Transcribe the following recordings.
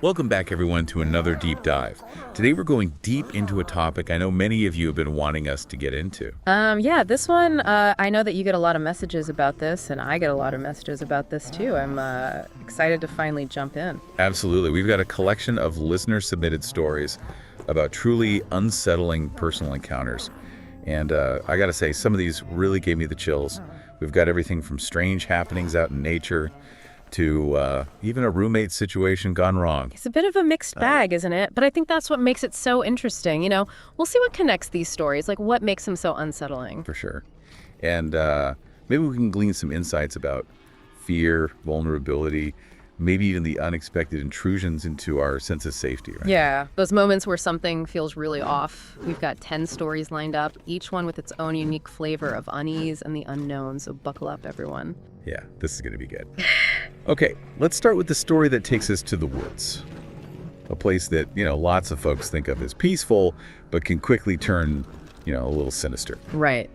Welcome back, everyone, to another deep dive. Today we're going deep into a topic I know many of you have been wanting us to get into. Yeah, this one, I know that you get a lot of messages about this, and I get a lot of messages about this too. I'm excited to finally jump in. Absolutely. We've got a collection of listener-submitted stories about truly unsettling personal encounters. And I gotta say, some of these really gave me the chills. We've got everything from strange happenings out in nature to even a roommate situation gone wrong. It's a bit of a mixed bag, isn't it? But I think that's what makes it so interesting. We'll see what connects these stories, like what makes them so unsettling. For sure. And maybe we can glean some insights about fear, vulnerability, maybe even the unexpected intrusions into our sense of safety, right? Yeah, those moments where something feels really off. We've got 10 stories lined up, each one with its own unique flavor of unease and the unknown, so buckle up, everyone. Yeah, this is going to be good. Okay, let's start with the story that takes us to the woods. A place that, lots of folks think of as peaceful, but can quickly turn, a little sinister. Right.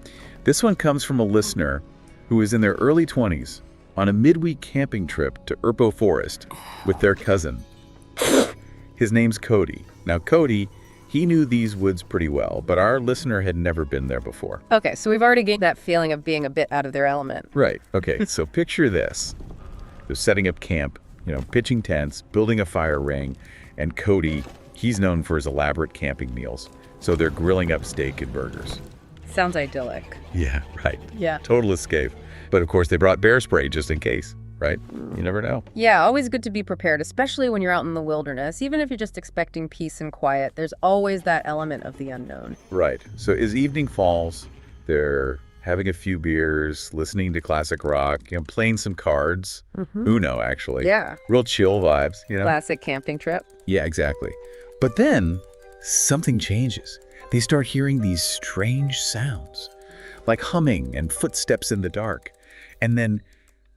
This one comes from a listener who is in their early 20s on a midweek camping trip to Erpo Forest with their cousin. His name's Cody. Now, Cody, he knew these woods pretty well, but our listener had never been there before. Okay, so we've already gained that feeling of being a bit out of their element. Right. Okay, so picture this. They're setting up camp, pitching tents, building a fire ring, and Cody, he's known for his elaborate camping meals. So they're grilling up steak and burgers. Sounds idyllic. Yeah, right. Yeah. Total escape. But of course, they brought bear spray just in case, right? You never know. Yeah, always good to be prepared, especially when you're out in the wilderness. Even if you're just expecting peace and quiet, there's always that element of the unknown. Right. So as evening falls, they're having a few beers, listening to classic rock, playing some cards. Uno, actually. Yeah. Real chill vibes, Classic camping trip. Yeah, exactly. But then something changes. They start hearing these strange sounds, like humming and footsteps in the dark. And then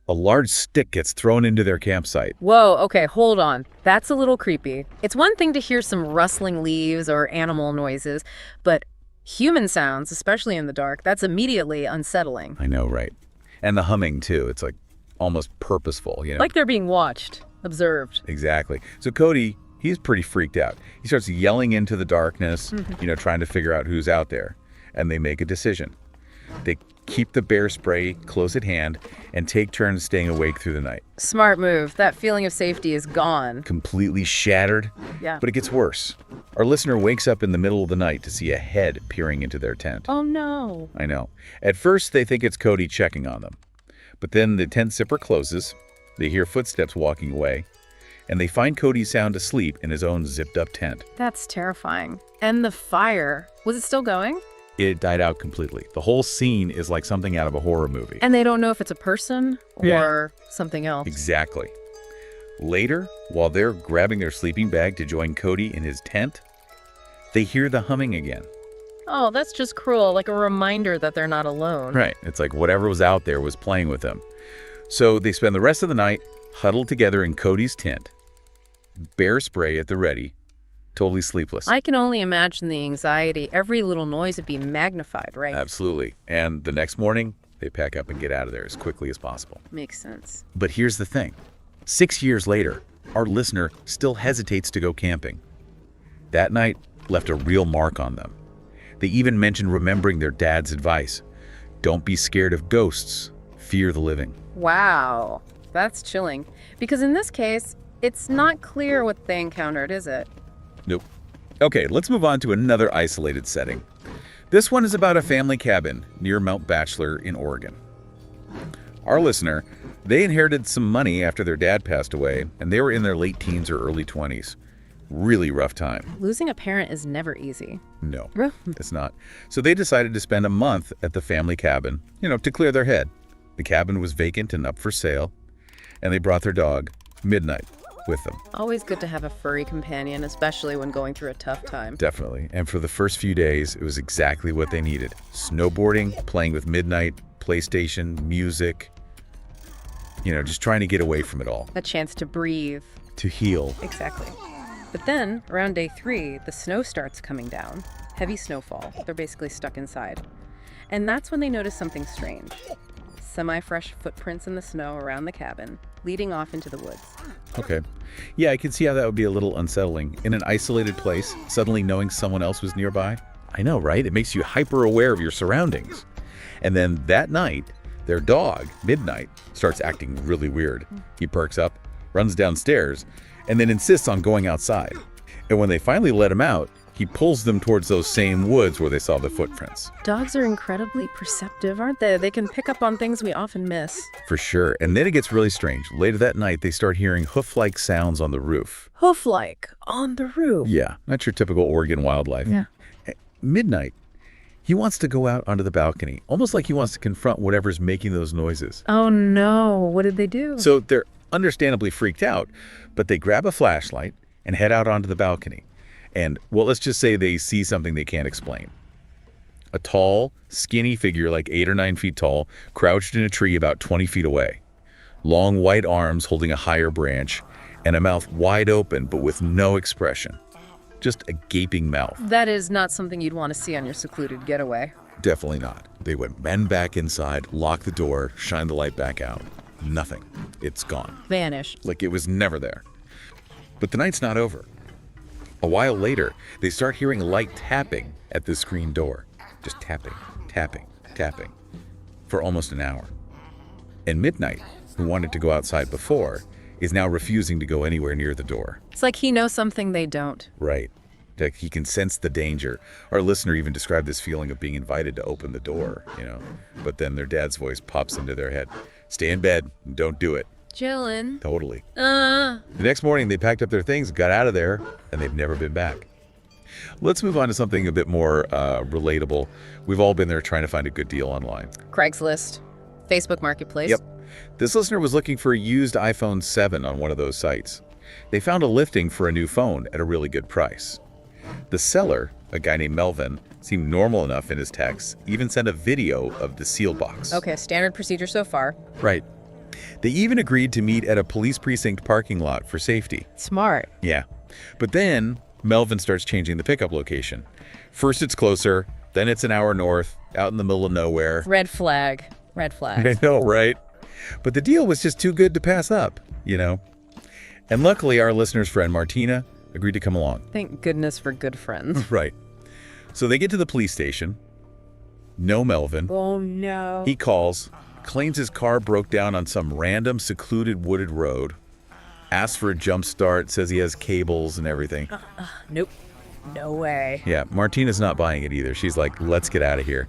a large stick gets thrown into their campsite. Whoa, okay, hold on. That's a little creepy. It's one thing to hear some rustling leaves or animal noises, but human sounds, especially in the dark, that's immediately unsettling. I know, right? And the humming, too. It's like almost purposeful, Like they're being watched, observed. Exactly. So Cody, he's pretty freaked out. He starts yelling into the darkness, trying to figure out who's out there. And they make a decision. They keep the bear spray close at hand and take turns staying awake through the night. Smart move. That feeling of safety is gone. Completely shattered. Yeah. But it gets worse. Our listener wakes up in the middle of the night to see a head peering into their tent. Oh, no. I know. At first, they think it's Cody checking on them. But then the tent zipper closes, they hear footsteps walking away, and they find Cody sound asleep in his own zipped-up tent. That's terrifying. And the fire, was it still going? It died out completely. The whole scene is like something out of a horror movie. And they don't know if it's a person or something else. Exactly. Later, while they're grabbing their sleeping bag to join Cody in his tent, they hear the humming again. Oh, that's just cruel, like a reminder that they're not alone. Right. It's like whatever was out there was playing with them. So they spend the rest of the night huddled together in Cody's tent, bear spray at the ready, totally sleepless. I can only imagine the anxiety. Every little noise would be magnified, right? Absolutely. And the next morning, they pack up and get out of there as quickly as possible. Makes sense. But here's the thing. 6 years later, our listener still hesitates to go camping. That night left a real mark on them. They even mentioned remembering their dad's advice. Don't be scared of ghosts. Fear the living. Wow. That's chilling. Because in this case, it's not clear what they encountered, is it? Nope. Okay, let's move on to another isolated setting. This one is about a family cabin near Mount Bachelor in Oregon. Our listener, they inherited some money after their dad passed away, and they were in their late teens or early 20s. Really rough time. Losing a parent is never easy. No, it's not. So they decided to spend a month at the family cabin, to clear their head. The cabin was vacant and up for sale, and they brought their dog, Midnight, with them. Always good to have a furry companion, especially when going through a tough time. Definitely. And for the first few days, it was exactly what they needed. Snowboarding, playing with Midnight, PlayStation, music, just trying to get away from it all. A chance to breathe. To heal. Exactly. But then, around day 3, the snow starts coming down. Heavy snowfall. They're basically stuck inside. And that's when they notice something strange. Semi-fresh footprints in the snow around the cabin. leading off into the woods. Okay. Yeah, I can see how that would be a little unsettling. In an isolated place, suddenly knowing someone else was nearby. I know, right? It makes you hyper aware of your surroundings. And then that night, their dog, Midnight, starts acting really weird. He perks up, runs downstairs, and then insists on going outside. And when they finally let him out, he pulls them towards those same woods where they saw the footprints. Dogs are incredibly perceptive, aren't they? They can pick up on things we often miss. For sure. And then it gets really strange. Later that night, they start hearing hoof-like sounds on the roof. Hoof-like on the roof. Yeah, not your typical Oregon wildlife. Yeah. At midnight, he wants to go out onto the balcony, almost like he wants to confront whatever's making those noises. Oh no, what did they do? So they're understandably freaked out, but they grab a flashlight and head out onto the balcony. And, well, let's just say they see something they can't explain. A tall, skinny figure, like 8 or 9 feet tall, crouched in a tree about 20 feet away. Long white arms holding a higher branch, and a mouth wide open but with no expression. Just a gaping mouth. That is not something you'd want to see on your secluded getaway. Definitely not. They went men back inside, locked the door, shined the light back out. Nothing. It's gone. Vanished. Like it was never there. But the night's not over. A while later, they start hearing light tapping at the screen door. Just tapping, tapping, tapping. For almost an hour. And Midnight, who wanted to go outside before, is now refusing to go anywhere near the door. It's like he knows something they don't. Right. Like he can sense the danger. Our listener even described this feeling of being invited to open the door, But then their dad's voice pops into their head. Stay in bed and don't do it. Chillin'. Totally. The next morning, they packed up their things, got out of there, and they've never been back. Let's move on to something a bit more relatable. We've all been there trying to find a good deal online. Craigslist. Facebook Marketplace. Yep. This listener was looking for a used iPhone 7 on one of those sites. They found a listing for a new phone at a really good price. The seller, a guy named Melvin, seemed normal enough in his texts, even sent a video of the seal box. Okay, standard procedure so far. Right. They even agreed to meet at a police precinct parking lot for safety. Smart. Yeah. But then Melvin starts changing the pickup location. First it's closer, then it's an hour north, out in the middle of nowhere. Red flag. Red flag. I know, right? But the deal was just too good to pass up, And luckily, our listener's friend, Martina, agreed to come along. Thank goodness for good friends. Right. So they get to the police station. No Melvin. Oh, no. He calls, claims his car broke down on some random secluded wooded road, asks for a jump start, says he has cables and everything. Nope. No way. Yeah, Martina's not buying it either. She's like, let's get out of here.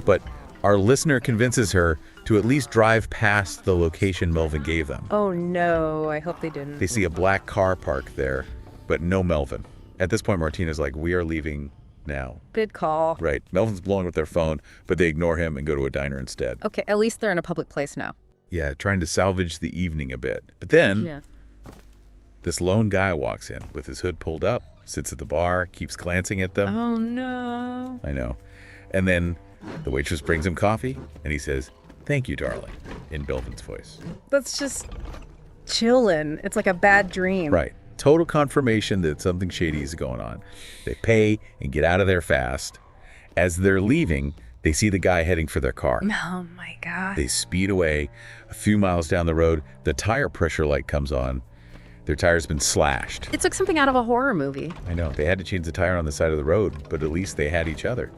But our listener convinces her to at least drive past the location Melvin gave them. Oh, no. I hope they didn't. They see a black car parked there, but no Melvin. At this point, Martina's like, we are leaving now. Good call. Right. Melvin's blowing with their phone, but they ignore him and go to a diner instead. Okay, at least they're in a public place now. Yeah, trying to salvage the evening a bit. But then, this lone guy walks in with his hood pulled up, sits at the bar, keeps glancing at them. Oh, no. I know. And then the waitress brings him coffee, and he says, "Thank you, darling," in Melvin's voice. That's just chillin'. It's like a bad dream. Right. Total confirmation that something shady is going on. They pay and get out of there fast. As they're leaving, they see the guy heading for their car. Oh, my God. They speed away. A few miles down the road, the tire pressure light comes on. Their tire's been slashed. It's like something out of a horror movie. I know. They had to change the tire on the side of the road, but at least they had each other.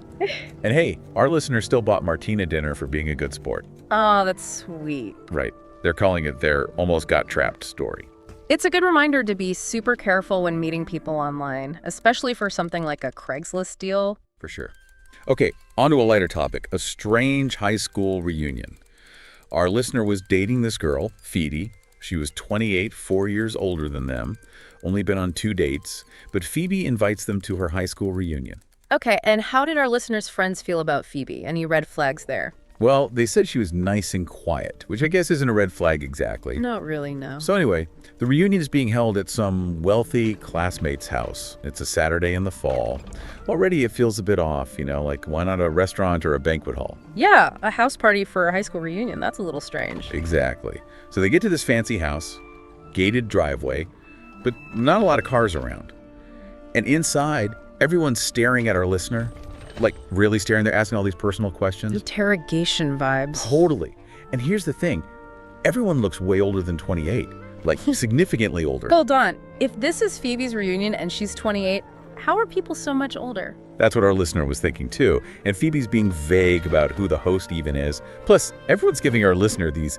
And hey, our listener still bought Martina dinner for being a good sport. Oh, that's sweet. Right. They're calling it their almost got trapped story. It's a good reminder to be super careful when meeting people online, especially for something like a Craigslist deal. For sure. Okay, on to a lighter topic, a strange high school reunion. Our listener was dating this girl, Phoebe. She was 28, 4 years older than them, only been on 2 dates, but Phoebe invites them to her high school reunion. Okay, and how did our listeners' friends feel about Phoebe? Any red flags there? Well, they said she was nice and quiet, which I guess isn't a red flag exactly. Not really, no. So anyway, the reunion is being held at some wealthy classmate's house. It's a Saturday in the fall. Already it feels a bit off, like why not a restaurant or a banquet hall? Yeah, a house party for a high school reunion. That's a little strange. Exactly. So they get to this fancy house, gated driveway, but not a lot of cars around. And inside, everyone's staring at our listener. Like really staring. They're asking all these personal questions. Interrogation vibes. Totally. And here's the thing. everyone looks way older than 28, like significantly older. Hold on. If this is Phoebe's reunion and she's 28, how are people so much older? That's what our listener was thinking too. And Phoebe's being vague about who the host even is. Plus, everyone's giving our listener these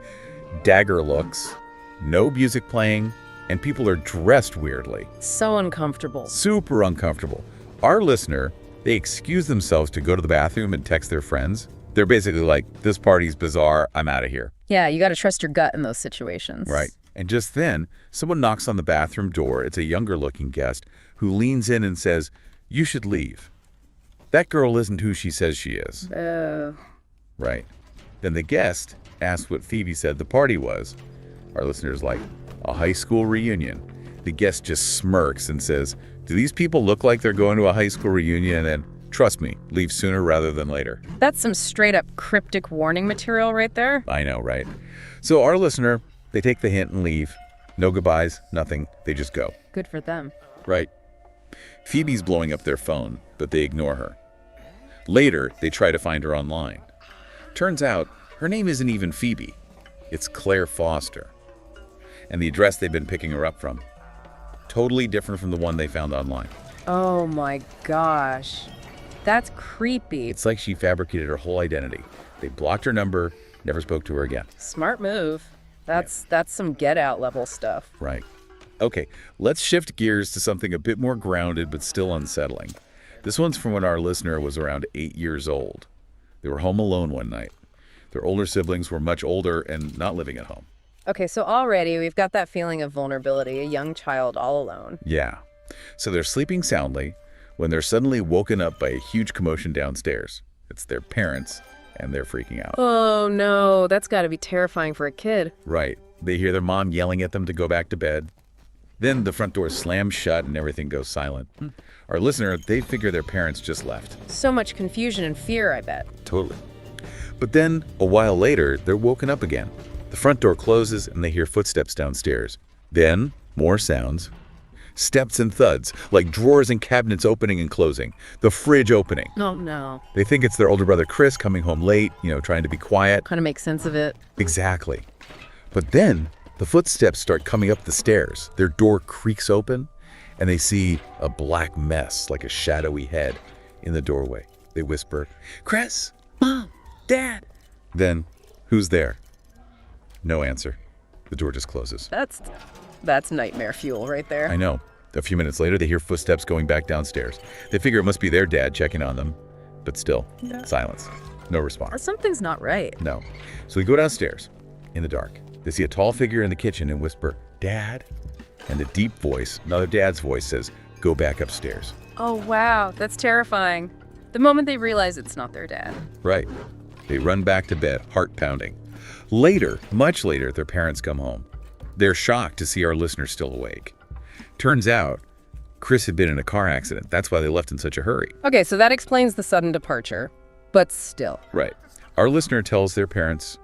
dagger looks, no music playing, and people are dressed weirdly. So uncomfortable. Super uncomfortable. Our listener, they excuse themselves to go to the bathroom and text their friends. They're basically like, this party's bizarre, I'm out of here. Yeah, you got to trust your gut in those situations. Right. And just then, someone knocks on the bathroom door. It's a younger-looking guest who leans in and says, "You should leave." That girl isn't who she says she is. Right. Then the guest asks what Phoebe said the party was. Our listener's like, a high school reunion. The guest just smirks and says, "Do these people look like they're going to a high school reunion?" And trust me, leave sooner rather than later. That's some straight-up cryptic warning material right there. I know, right? So our listener, they take the hint and leave. No goodbyes, nothing. They just go. Good for them. Right. Phoebe's blowing up their phone, but they ignore her. Later, they try to find her online. Turns out, her name isn't even Phoebe. It's Claire Foster. And the address they've been picking her up from, totally different from the one they found online. Oh my gosh. That's creepy. It's like she fabricated her whole identity. They blocked her number, never spoke to her again. Smart move. That's some Get Out level stuff. Right. Okay, let's shift gears to something a bit more grounded but still unsettling. This one's from when our listener was around 8 years old. They were home alone one night. Their older siblings were much older and not living at home. Okay, so already we've got that feeling of vulnerability, a young child all alone. Yeah. So they're sleeping soundly when they're suddenly woken up by a huge commotion downstairs. It's their parents, and they're freaking out. Oh no, that's got to be terrifying for a kid. Right. They hear their mom yelling at them to go back to bed. Then the front door slams shut and everything goes silent. Our listener, they figure their parents just left. So much confusion and fear, I bet. Totally. But then, a while later, they're woken up again. The front door closes and they hear footsteps downstairs. Then, more sounds. Steps and thuds, like drawers and cabinets opening and closing. The fridge opening. Oh no. They think it's their older brother Chris coming home late, trying to be quiet. Kind of make sense of it. Exactly. But then, the footsteps start coming up the stairs. Their door creaks open, and they see a black mess, like a shadowy head, in the doorway. They whisper, "Chris, Mom, Dad." Then, who's there? No answer. The door just closes. That's nightmare fuel right there. I know. A few minutes later, they hear footsteps going back downstairs. They figure it must be their dad checking on them. But still, silence. No response. Something's not right. No. So they go downstairs, in the dark. They see a tall figure in the kitchen and whisper, "Dad?" And a deep voice, another dad's voice, says, "Go back upstairs." Oh wow, that's terrifying. The moment they realize it's not their dad. Right. They run back to bed, heart pounding. Later, much later, their parents come home. They're shocked to see our listener still awake. Turns out, Chris had been in a car accident. That's why they left in such a hurry. Okay, so that explains the sudden departure. But still. Right. Our listener tells their parents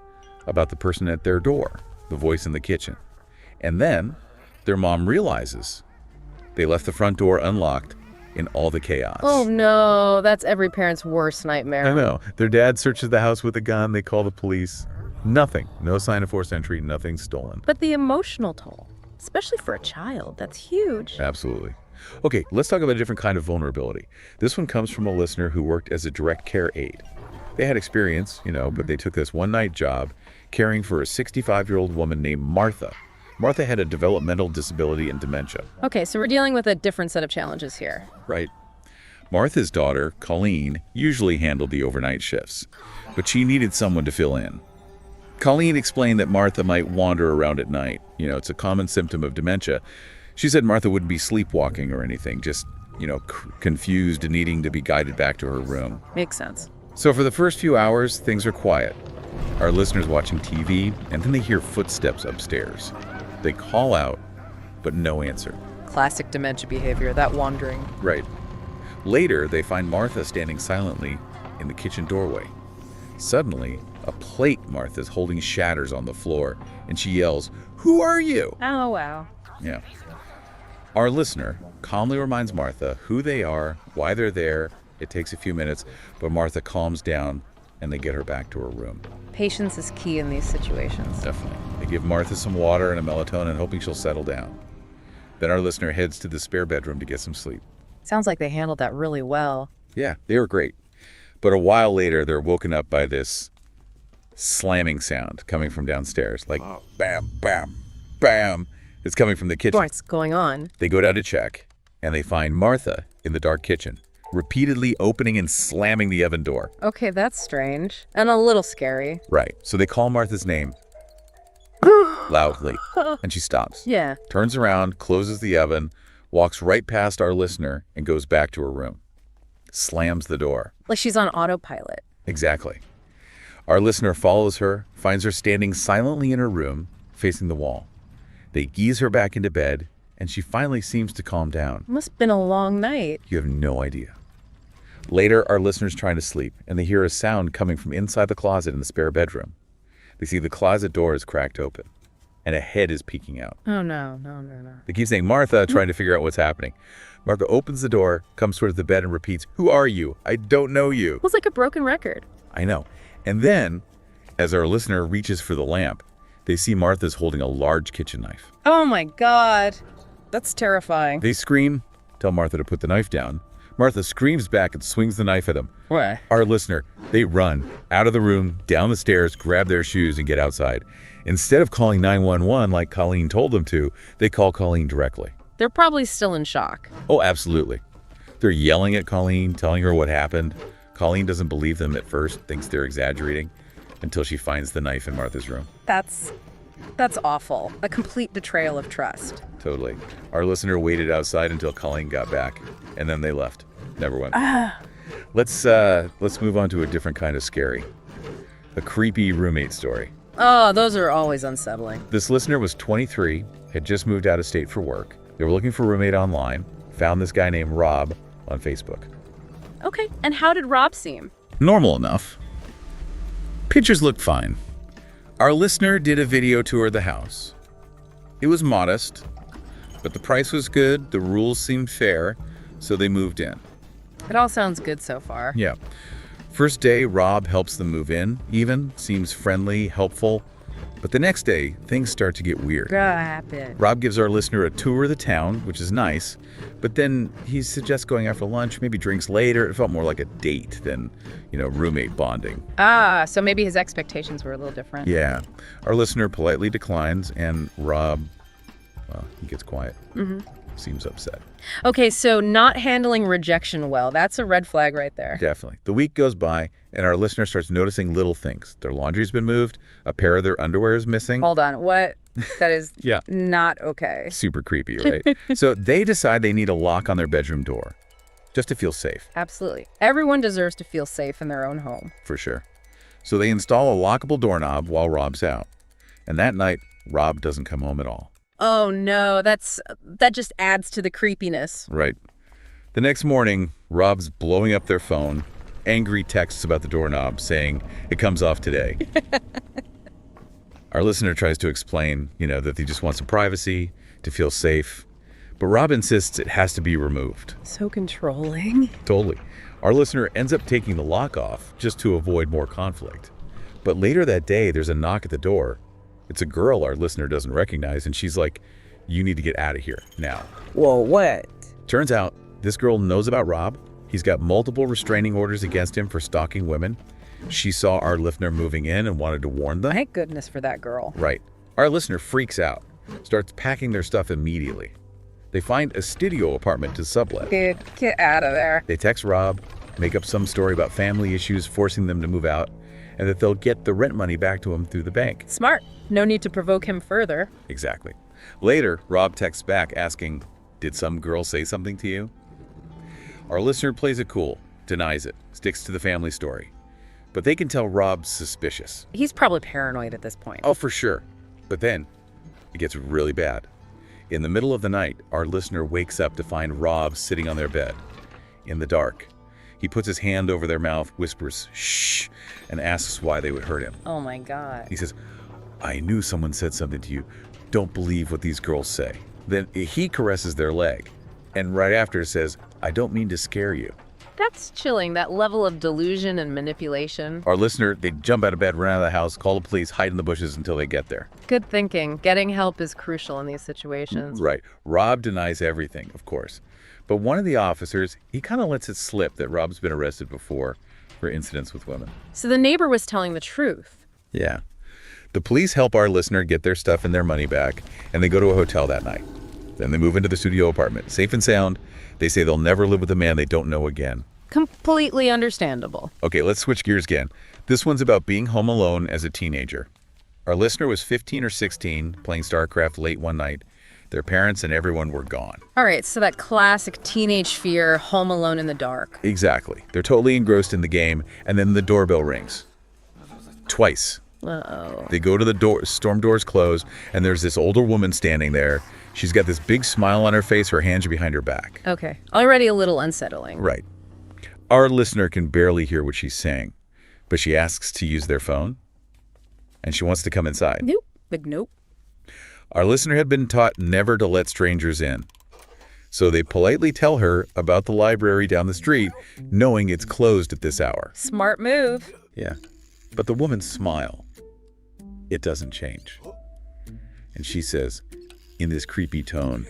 about the person at their door, the voice in the kitchen. And then their mom realizes they left the front door unlocked in all the chaos. Oh no, that's every parent's worst nightmare. I know. Their dad searches the house with a gun. They call the police. Nothing. No sign of forced entry. Nothing stolen. But the emotional toll, especially for a child, that's huge. Absolutely. Okay, let's talk about a different kind of vulnerability. This one comes from a listener who worked as a direct care aide. They had experience, but they took this one-night job caring for a 65-year-old woman named Martha. Martha had a developmental disability and dementia. Okay, so we're dealing with a different set of challenges here. Right. Martha's daughter, Colleen, usually handled the overnight shifts, but she needed someone to fill in. Colleen explained that Martha might wander around at night. It's a common symptom of dementia. She said Martha wouldn't be sleepwalking or anything, just, confused and needing to be guided back to her room. Makes sense. So for the first few hours, things are quiet. Our listeners watching TV, and then they hear footsteps upstairs. They call out, but no answer. Classic dementia behavior, that wandering. Right. Later, they find Martha standing silently in the kitchen doorway. Suddenly, a plate Martha's holding shatters on the floor, and she yells, "Who are you?" Oh, wow. Yeah. Our listener calmly reminds Martha who they are, why they're there. It takes a few minutes, but Martha calms down, and they get her back to her room. Patience is key in these situations. Definitely. They give Martha some water and a melatonin, hoping she'll settle down. Then our listener heads to the spare bedroom to get some sleep. Sounds like they handled that really well. Yeah, they were great. But a while later, they're woken up by this slamming sound coming from downstairs. Like, bam, bam, bam. It's coming from the kitchen. What's going on? They go down to check, and they find Martha in the dark kitchen, repeatedly opening and slamming the oven door. Okay, that's strange. And a little scary. Right. So they call Martha's name loudly, and she stops. Yeah. Turns around, closes the oven, walks right past our listener, and goes back to her room. Slams the door. Like she's on autopilot. Exactly. Our listener follows her, finds her standing silently in her room, facing the wall. They ease her back into bed, and she finally seems to calm down. Must have been a long night. You have no idea. Later, our listener's trying to sleep, and they hear a sound coming from inside the closet in the spare bedroom. They see the closet door is cracked open, and a head is peeking out. Oh, no. They keep saying, Martha, trying to figure out what's happening. Martha opens the door, comes towards the bed, and repeats, "Who are you? I don't know you." It was like a broken record. I know. And then, as our listener reaches for the lamp, they see Martha's holding a large kitchen knife. Oh, my God. That's terrifying. They scream, tell Martha to put the knife down. Martha screams back and swings the knife at them. What? Our listener, they run out of the room, down the stairs, grab their shoes, and get outside. Instead of calling 911 like Colleen told them to, they call Colleen directly. They're probably still in shock. Oh, absolutely. They're yelling at Colleen, telling her what happened. Colleen doesn't believe them at first, thinks they're exaggerating, until she finds the knife in Martha's room. That's awful. A complete betrayal of trust. Totally. Our listener waited outside until Colleen got back, and then they left. Never went. Let's move on to a different kind of scary. A creepy roommate story. Oh, those are always unsettling. This listener was 23, had just moved out of state for work. They were looking for a roommate online, found this guy named Rob on Facebook. Okay, and how did Rob seem? Normal enough. Pictures looked fine. Our listener did a video tour of the house. It was modest, but the price was good, the rules seemed fair, so they moved in. It all sounds good so far. Yeah. First day, Rob helps them move in, even, seems friendly, helpful. But the next day, things start to get weird. What happened? Rob gives our listener a tour of the town, which is nice, but then he suggests going out for lunch, maybe drinks later. It felt more like a date than, roommate bonding. Ah, so maybe his expectations were a little different. Yeah. Our listener politely declines, and Rob, well, he gets quiet. Seems upset. Okay, so not handling rejection well. That's a red flag right there. Definitely. The week goes by, and our listener starts noticing little things. Their laundry's been moved, a pair of their underwear is missing. Hold on, what? That is Yeah. not okay. Super creepy, right? So they decide they need a lock on their bedroom door, just to feel safe. Absolutely. Everyone deserves to feel safe in their own home. For sure. So they install a lockable doorknob while Rob's out. And that night, Rob doesn't come home at all. Oh no, that just adds to the creepiness. Right. The next morning, Rob's blowing up their phone, angry texts about the doorknob saying it comes off today. Our listener tries to explain, that he just wants some privacy, to feel safe. But Rob insists it has to be removed. So controlling. Totally. Our listener ends up taking the lock off just to avoid more conflict. But later that day, there's a knock at the door. It's a girl our listener doesn't recognize, and she's like, "You need to get out of here now." Whoa, what? Turns out, this girl knows about Rob. He's got multiple restraining orders against him for stalking women. She saw our listener moving in and wanted to warn them. Thank goodness for that girl. Right. Our listener freaks out, starts packing their stuff immediately. They find a studio apartment to sublet. Get out of there. They text Rob, make up some story about family issues forcing them to move out, and that they'll get the rent money back to him through the bank. Smart. No need to provoke him further. Exactly. Later, Rob texts back asking, "Did some girl say something to you?" Our listener plays it cool, denies it, sticks to the family story. But they can tell Rob's suspicious. He's probably paranoid at this point. Oh, for sure. But then, it gets really bad. In the middle of the night, our listener wakes up to find Rob sitting on their bed, in the dark. He puts his hand over their mouth, whispers, "Shh," and asks why they would hurt him. Oh my God. He says, "I knew someone said something to you. Don't believe what these girls say." Then he caresses their leg, and right after says, "I don't mean to scare you." That's chilling, that level of delusion and manipulation. Our listener, they jump out of bed, run out of the house, call the police, hide in the bushes until they get there. Good thinking. Getting help is crucial in these situations. Right. Rob denies everything, of course. But one of the officers, he kind of lets it slip that Rob's been arrested before for incidents with women. So the neighbor was telling the truth. Yeah. The police help our listener get their stuff and their money back, and they go to a hotel that night. Then they move into the studio apartment. Safe and sound, they say they'll never live with a man they don't know again. Completely understandable. Okay, let's switch gears again. This one's about being home alone as a teenager. Our listener was 15 or 16, playing StarCraft late one night. Their parents and everyone were gone. All right, so that classic teenage fear, home alone in the dark. Exactly. They're totally engrossed in the game, and then the doorbell rings. Twice. Uh-oh. They go to the door, storm doors close, and there's this older woman standing there. She's got this big smile on her face, her hands are behind her back. Okay, already a little unsettling. Right. Our listener can barely hear what she's saying, but she asks to use their phone, and she wants to come inside. Nope. Big nope. Our listener had been taught never to let strangers in. So they politely tell her about the library down the street, knowing it's closed at this hour. Smart move. Yeah. But the woman's smile, it doesn't change. And she says, in this creepy tone,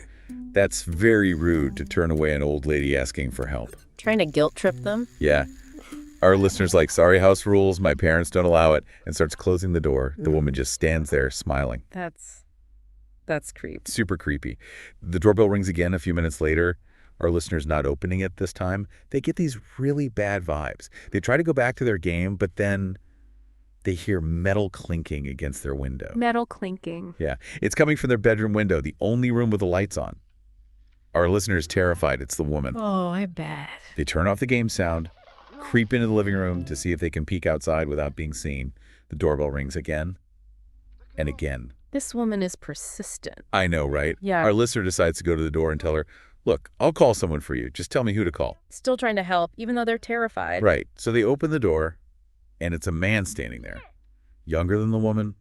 "That's very rude to turn away an old lady asking for help." Trying to guilt trip them? Yeah. Our listener's like, "Sorry, house rules, my parents don't allow it," and starts closing the door. The woman just stands there smiling. That's creep. Super creepy. The doorbell rings again a few minutes later. Our listener's not opening it this time. They get these really bad vibes. They try to go back to their game, but then they hear metal clinking against their window. Metal clinking. Yeah, it's coming from their bedroom window, the only room with the lights on. Our listener's terrified. It's the woman. Oh, I bet. They turn off the game sound, creep into the living room to see if they can peek outside without being seen. The doorbell rings again and again. This woman is persistent. I know, right? Yeah. Our listener decides to go to the door and tell her, "Look, I'll call someone for you. Just tell me who to call." Still trying to help, even though they're terrified. Right. So they open the door, and it's a man standing there. Younger than the woman,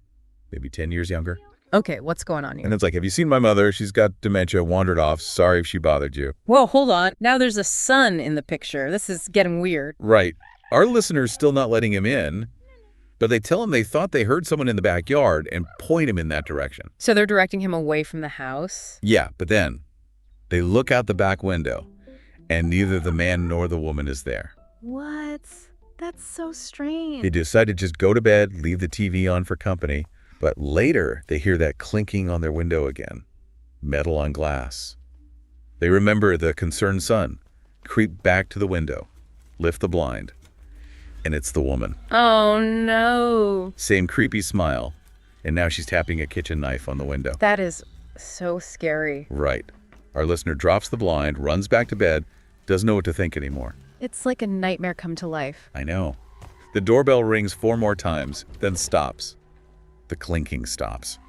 maybe 10 years younger. Okay, what's going on here? And it's like, "Have you seen my mother? She's got dementia, wandered off. Sorry if she bothered you." Whoa, hold on. Now there's a son in the picture. This is getting weird. Right. Our listener's still not letting him in, but they tell him they thought they heard someone in the backyard and point him in that direction. So they're directing him away from the house? Yeah, but then they look out the back window, and neither the man nor the woman is there. What? That's so strange. They decide to just go to bed, leave the TV on for company. But later, they hear that clinking on their window again. Metal on glass. They remember the concerned son, creep back to the window, lift the blind, and it's the woman. Oh, no. Same creepy smile, and now she's tapping a kitchen knife on the window. That is so scary. Right. Our listener drops the blind, runs back to bed, doesn't know what to think anymore. It's like a nightmare come to life. I know. The doorbell rings 4 more times, then stops. The clinking stops.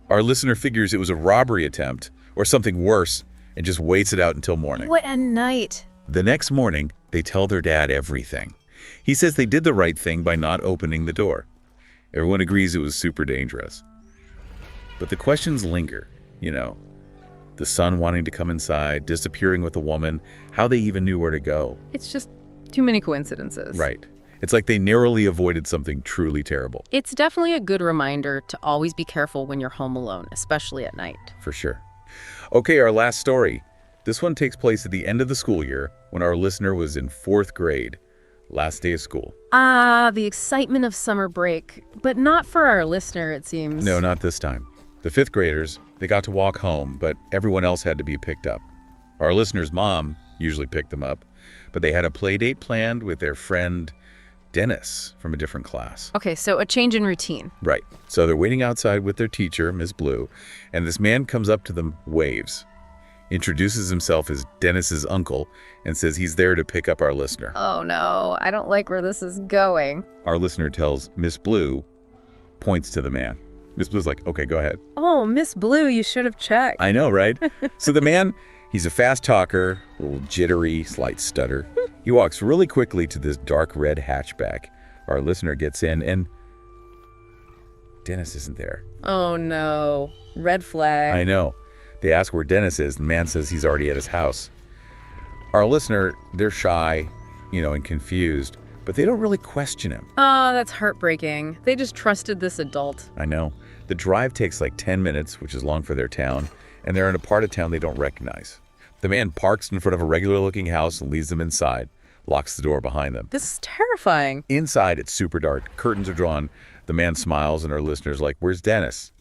Our listener figures it was a robbery attempt or something worse and just waits it out until morning. What a night. The next morning, they tell their dad everything. He says they did the right thing by not opening the door. Everyone agrees it was super dangerous. But the questions linger, the son wanting to come inside, disappearing with a woman, how they even knew where to go. It's just too many coincidences. Right. It's like they narrowly avoided something truly terrible. It's definitely a good reminder to always be careful when you're home alone, especially at night. For sure. Okay, our last story. This one takes place at the end of the school year when our listener was in 4th grade. Last day of school. The excitement of summer break, but not for our listener, it seems. No, not this time. The 5th graders, they got to walk home, but everyone else had to be picked up. Our listener's mom usually picked them up, but they had a play date planned with their friend Dennis from a different class. Okay, so a change in routine. Right. So they're waiting outside with their teacher, Miss Blue, and this man comes up to them, waves, introduces himself as Dennis's uncle, and says he's there to pick up our listener. Oh no, I don't like where this is going. Our listener tells Miss Blue, points to the man. Miss Blue's like, "Okay, go ahead." Oh, Miss Blue, you should have checked. I know, right? So the man, he's a fast talker, a little jittery, slight stutter. He walks really quickly to this dark red hatchback. Our listener gets in, and Dennis isn't there. Oh no, red flag. I know. They ask where Dennis is, and the man says he's already at his house. Our listener, they're shy, and confused, but they don't really question him. Oh, that's heartbreaking. They just trusted this adult. I know. The drive takes like 10 minutes, which is long for their town, and they're in a part of town they don't recognize. The man parks in front of a regular-looking house and leads them inside, locks the door behind them. This is terrifying. Inside, it's super dark. Curtains are drawn. The man smiles, and our listener's like, "Where's Dennis?"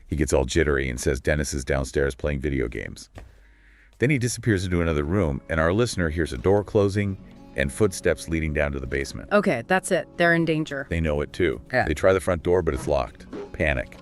He gets all jittery and says Dennis is downstairs playing video games. Then he disappears into another room, and our listener hears a door closing and footsteps leading down to the basement. Okay, that's it. They're in danger. They know it too. Yeah. They try the front door, but it's locked. Panic.